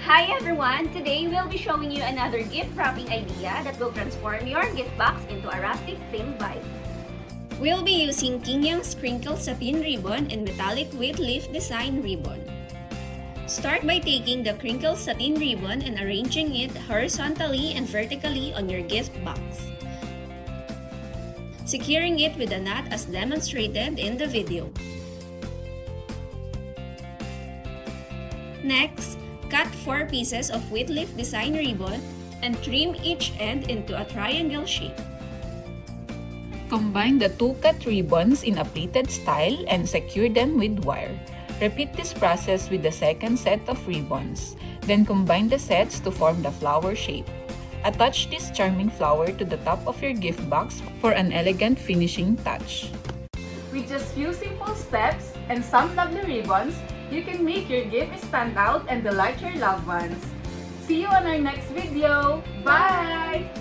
Hi everyone! Today we'll be showing you another gift wrapping idea that will transform your gift box into a rustic theme vibe. We'll be using King Young's Crinkle Satin ribbon and metallic weight leaf design ribbon. Start by taking the Crinkle Satin ribbon and arranging it horizontally and vertically on your gift box, securing it with a knot as demonstrated in the video. Next, cut 4 pieces of weight leaf design ribbon and trim each end into a triangle shape. Combine the 2 cut ribbons in a pleated style and secure them with wire. Repeat this process with the second set of ribbons. Then combine the sets to form the flower shape. Attach this charming flower to the top of your gift box for an elegant finishing touch. With just few simple steps and some lovely ribbons, you can make your gift stand out and delight your loved ones. See you on our next video. Bye!